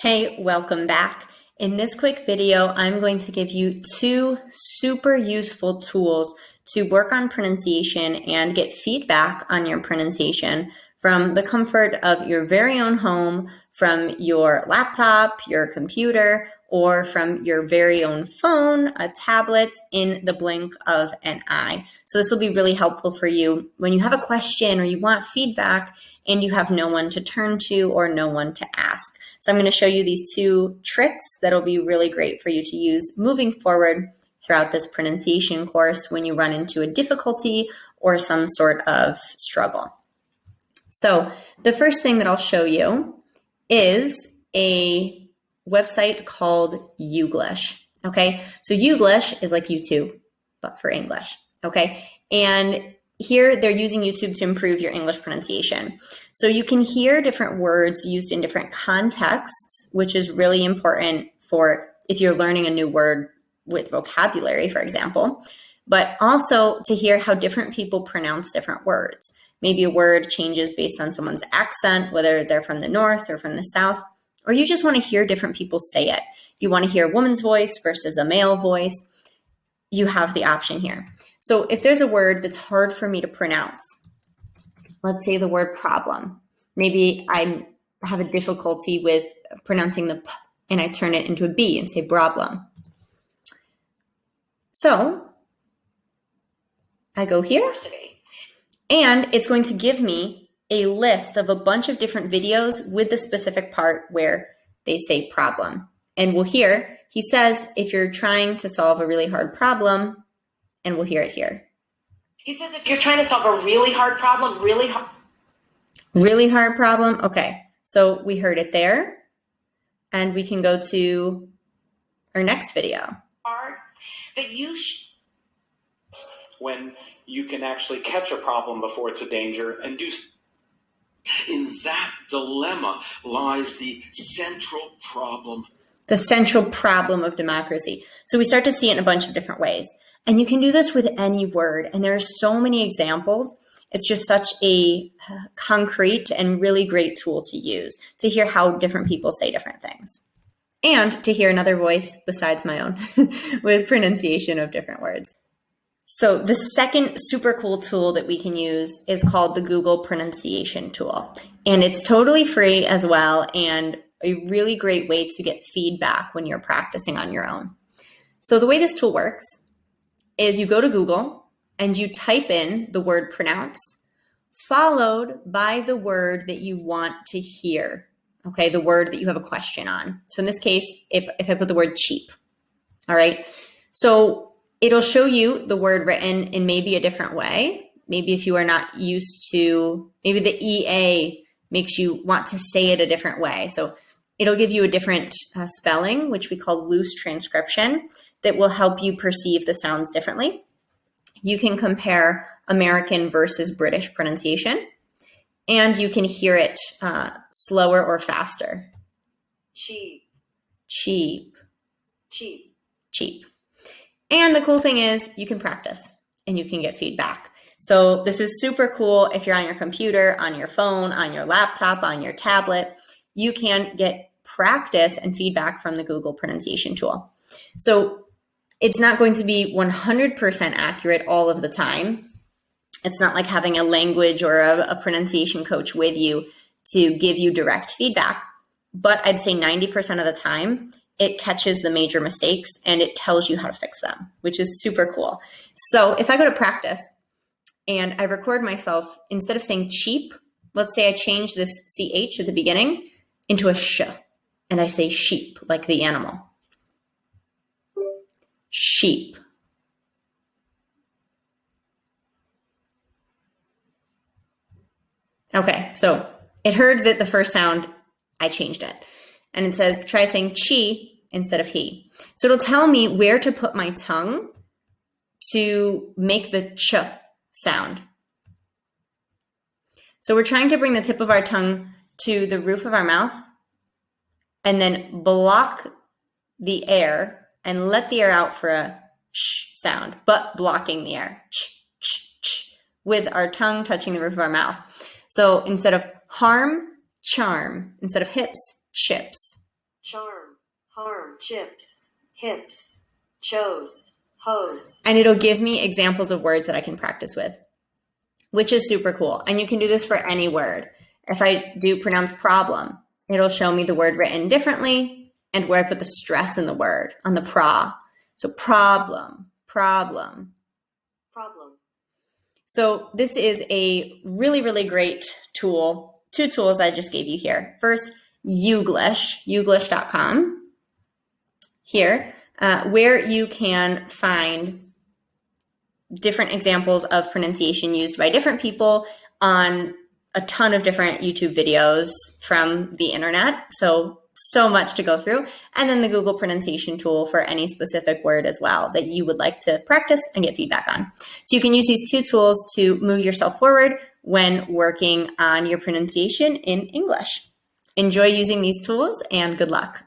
Hey, welcome back. In this quick video, I'm going to give you two super useful tools to work on pronunciation and get feedback on your pronunciation from the comfort of your very own home, from your laptop, your computer, or from your very own phone, a tablet, in the blink of an eye. So this will be really helpful for you when you have a question or you want feedback and you have no one to turn to or no one to ask. So I'm going to show you these two tricks that'll be really great for you to use moving forward throughout this pronunciation course when you run into a difficulty or some sort of struggle. So the first thing that I'll show you is a website called Uglish. Okay, so Uglish is like YouTube, but for English. Okay, and here they're using YouTube to improve your English pronunciation. So you can hear different words used in different contexts, which is really important for if you're learning a new word with vocabulary, for example, but also to hear how different people pronounce different words. Maybe a word changes based on someone's accent, whether they're from the north or from the south, or you just want to hear different people say it. You want to hear a woman's voice versus a male voice. You have the option here. So if there's a word that's hard for me to pronounce, let's say the word problem. Maybe I have a difficulty with pronouncing the P and I turn it into a B and say problem. So I go here and it's going to give me a list of a bunch of different videos with the specific part where they say problem. And we'll hear, he says, if you're trying to solve a really hard problem, and we'll hear it here. He says if you're trying to solve a really hard problem, really hard problem. Okay, so we heard it there, and we can go to our next video. Hard that you when you can actually catch a problem before it's a danger and do. In that dilemma lies the central problem. The central problem of democracy. So we start to see it in a bunch of different ways. And you can do this with any word. And there are so many examples. It's just such a concrete and really great tool to use to hear how different people say different things. And to hear another voice besides my own with pronunciation of different words. So the second super cool tool that we can use is called the Google Pronunciation Tool. And it's totally free as well, and a really great way to get feedback when you're practicing on your own. So the way this tool works is you go to Google and you type in the word pronounce, followed by the word that you want to hear. Okay, the word that you have a question on. So in this case, if I put the word cheap, all right? So it'll show you the word written in maybe a different way. Maybe if you are not used to, maybe the EA makes you want to say it a different way. So it'll give you a different spelling, which we call loose transcription, that will help you perceive the sounds differently. You can compare American versus British pronunciation, and you can hear it slower or faster. cheap, Cheap, cheap. cheap. And the cool thing is you can practice and you can get feedback. So this is super cool if you're on your computer, on your phone, on your laptop, on your tablet. You can get practice and feedback from the Google pronunciation tool. So it's not going to be 100% accurate all of the time. It's not like having a language or a pronunciation coach with you to give you direct feedback. But I'd say 90% of the time, it catches the major mistakes and it tells you how to fix them, which is super cool. So if I go to practice and I record myself, instead of saying cheap, let's say I change this CH at the beginning into a sh, and I say sheep, like the animal. Sheep. Okay, so it heard that the first sound, I changed it. And it says, try saying chi instead of he. So it'll tell me where to put my tongue to make the ch sound. So we're trying to bring the tip of our tongue to the roof of our mouth and then block the air and let the air out for a sh sound, but blocking the air ch, ch, ch, with our tongue touching the roof of our mouth. So instead of harm, charm. Instead of hips, chips. charm, harm, chips, hips, chose, hose. And it'll give me examples of words that I can practice with, which is super cool. And you can do this for any word. If I do pronounce problem, it'll show me the word written differently and where I put the stress in the word on the pra. So problem, problem. Problem. So this is a really, really great tool. 2 tools I just gave you here. First, Uglish, uglish.com. Here, where you can find different examples of pronunciation used by different people on a ton of different YouTube videos from the internet. So much to go through. And then the Google pronunciation tool for any specific word as well that you would like to practice and get feedback on. So you can use these 2 tools to move yourself forward when working on your pronunciation in English. Enjoy using these tools and good luck.